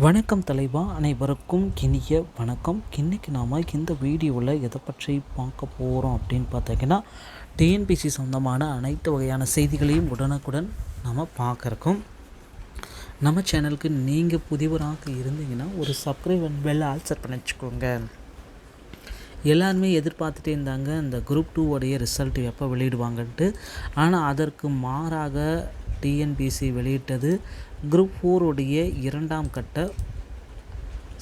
வணக்கம் தலைவா, அனைவருக்கும் இனிய வணக்கம். இன்றைக்கி நாம் இந்த வீடியோவில் எதை பற்றி பார்க்க போகிறோம் அப்படின்னு பார்த்தீங்கன்னா, டிஎன்பிசி சொந்தமான அனைத்து வகையான செய்திகளையும் உடனுக்குடன் நாம் பார்க்குறோம். நம்ம சேனலுக்கு நீங்கள் புதிவராக இருந்தீங்கன்னா ஒரு subscribe and bell all set பண்ணி வச்சுக்கோங்க. எல்லாருமே எதிர்பார்த்துட்டே இருந்தாங்க இந்த குரூப் 2 உடைய ரிசல்ட் எப்போ வெளியிடுவாங்கன்ட்டு. ஆனால் அதற்கு மாறாக டிஎன்பிசி வெளியிட்டது குரூப் 4 உடைய 2ஆம் கட்ட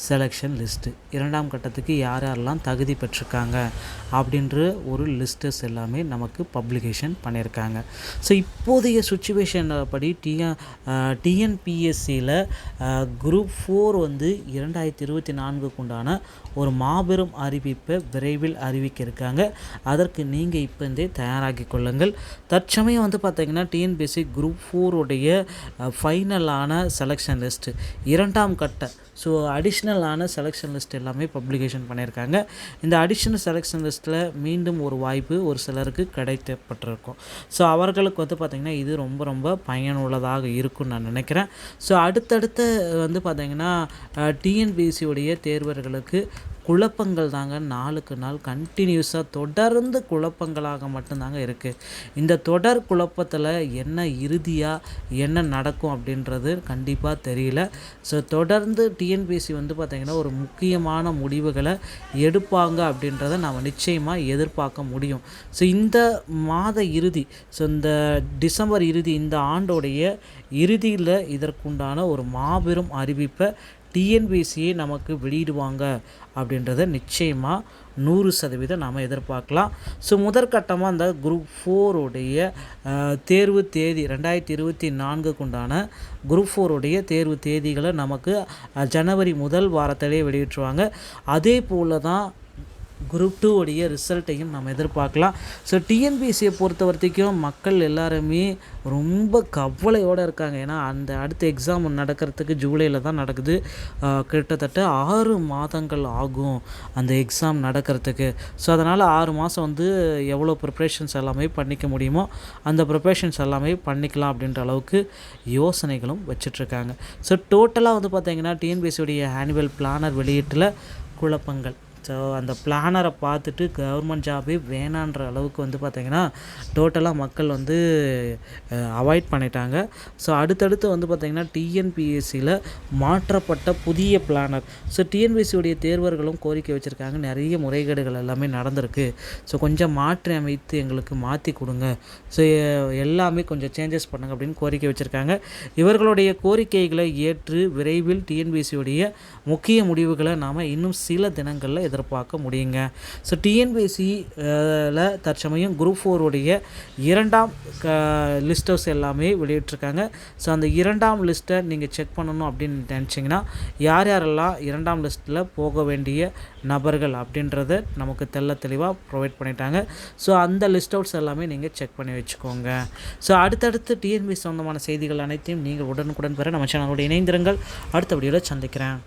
செலெக்ஷன் லிஸ்ட்டு. 2ஆம் கட்டத்துக்கு யார் யாரெல்லாம் தகுதி பெற்றிருக்காங்க அப்படின்ற ஒரு லிஸ்ட்டஸ் எல்லாமே நமக்கு பப்ளிகேஷன் பண்ணியிருக்காங்க. ஸோ இப்போதைய சுச்சுவேஷன் படி டிஎன்பிஎஸ்சியில் குரூப் 4 வந்து 2024 உண்டான ஒரு மாபெரும் அறிவிப்பை விரைவில் அறிவிக்க இருக்காங்க. அதற்கு நீங்கள் இப்போந்தே தயாராகி கொள்ளுங்கள். தற்சமயம் வந்து பார்த்திங்கன்னா டிஎன்பிஎஸ்சி குரூப் 4 உடைய ஃபைனலான செலெக்ஷன் லிஸ்ட்டு 2ஆம் கட்ட அடிஷ்னலான செலெக்ஷன் லிஸ்ட் எல்லாமே பப்ளிகேஷன் பண்ணியிருக்காங்க. இந்த அடிஷ்னல் செலெக்ஷன் லிஸ்ட்டில் மீண்டும் ஒரு வாய்ப்பு ஒரு சிலருக்கு கிடைக்கப்பட்டிருக்கும். ஸோ அவர்களுக்கு வந்து பார்த்திங்கன்னா இது ரொம்ப பயனுள்ளதாக இருக்கும்னு நான் நினைக்கிறேன். ஸோ அடுத்தடுத்து வந்து பார்த்திங்கன்னா டிஎன்பிஎஸ்சியுடைய தேர்வர்களுக்கு குழப்பங்கள் தாங்க நாளுக்கு நாள் கண்டினியூஸாக தொடர்ந்து குழப்பங்களாக மட்டும்தாங்க இருக்குது. இந்த தொடர் குழப்பத்தில் என்ன இறுதியாக என்ன நடக்கும் அப்படின்றது கண்டிப்பாக தெரியல. ஸோ தொடர்ந்து டிஎன்பிஎஸ்சி வந்து பார்த்திங்கன்னா ஒரு முக்கியமான முடிவுகளை எடுப்பாங்க அப்படின்றத நாம் நிச்சயமாக எதிர்பார்க்க முடியும். ஸோ இந்த மாத இறுதி, இந்த டிசம்பர் இறுதி, இந்த ஆண்டோடைய இறுதியில் இதற்குண்டான ஒரு மாபெரும் அறிவிப்பை டிஎன்பிஎஸ்சியை நமக்கு வெளியிடுவாங்க அப்படின்றத நிச்சயமாக 100% நாம் எதிர்பார்க்கலாம். ஸோ முதற்கட்டமாக அந்த குரூப் 4 உடைய தேர்வு தேதி 2024 உண்டான குரூப் 4 உடைய தேர்வு தேதிகளை நமக்கு ஜனவரி முதல் வாரத்திலே வெளியிட்டுருவாங்க. அதே போல் தான் குரூப் 2 உடைய ரிசல்ட்டையும் நம்ம எதிர்பார்க்கலாம். ஸோ டிஎன்பிஎஸ்சியை பொறுத்த வரைக்கும் மக்கள் எல்லாருமே ரொம்ப கவலையோடு இருக்காங்க. ஏன்னா அந்த அடுத்த எக்ஸாம் நடக்கிறதுக்கு ஜூலையில் தான் நடக்குது. கிட்டத்தட்ட 6 மாதங்கள் ஆகும் அந்த எக்ஸாம் நடக்கிறதுக்கு. ஸோ அதனால் 6 மாதம் வந்து எவ்வளோ ப்ரிப்ரேஷன்ஸ் எல்லாமே பண்ணிக்க முடியுமோ அந்த ப்ரிப்ரேஷன்ஸ் எல்லாமே பண்ணிக்கலாம் அப்படின்ற அளவுக்கு யோசனைகளும் வச்சிட்ருக்காங்க. ஸோ டோட்டலாக வந்து பார்த்திங்கன்னா டிஎன்பிஎஸ்சியுடைய ஆனுவல் பிளானர் வெளியீட்டில் குழப்பங்கள். ஸோ அந்த பிளானரை பார்த்துட்டு கவர்மெண்ட் ஜாபே வேணான்ற அளவுக்கு வந்து பார்த்திங்கன்னா டோட்டலாக மக்கள் வந்து அவாய்ட் பண்ணிட்டாங்க. ஸோ அடுத்தடுத்து வந்து பார்த்திங்கன்னா டிஎன்பிஎஸ்சியில் மாற்றப்பட்ட புதிய பிளானர். ஸோ டிஎன்பிஎஸ்சியுடைய தேர்வர்களும் கோரிக்கை வச்சுருக்காங்க. நிறைய முறைகேடுகள் எல்லாமே நடந்திருக்கு. ஸோ கொஞ்சம் மாற்றி அமைத்து எங்களுக்கு மாற்றி கொடுங்க. ஸோ எல்லாமே கொஞ்சம் சேஞ்சஸ் பண்ணுங்க அப்படின்னு கோரிக்கை வச்சுருக்காங்க. இவர்களுடைய கோரிக்கைகளை ஏற்று விரைவில் டிஎன்பிஎஸ்சியுடைய முக்கிய முடிவுகளை நாம் இன்னும் சில தினங்களில் எதிர்பார்க்க முடியுங்க. ஸோ டிஎன்பிஎஸ்சியில் தற்சமயம் குரூப் 4 உடைய 2ஆம் லிஸ்டர்ஸ் எல்லாமே வெளியிட்டிருக்காங்க. ஸோ அந்த 2ஆம் லிஸ்ட்டை நீங்கள் செக் பண்ணணும் அப்படின்னு நினச்சிங்கன்னா யாரெல்லாம் 2ஆம் லிஸ்ட்டில் போக வேண்டிய நபர்கள் அப்படின்றத நமக்கு தெளிவாக ப்ரொவைட் பண்ணிட்டாங்க. ஸோ அந்த லிஸ்ட் அவுட்ஸ் எல்லாமே நீங்கள் செக் பண்ணி வச்சுக்கோங்க. ஸோ அடுத்தடுத்து டிஎன்பிஎஸ்சி சொந்தமான செய்திகள் அனைத்தையும் நீங்கள் உடனுக்குடன் பெற நம்ம சேனலோட இணைந்திருங்கள். அடுத்த வீடியோவில் சந்திக்கிறேன்.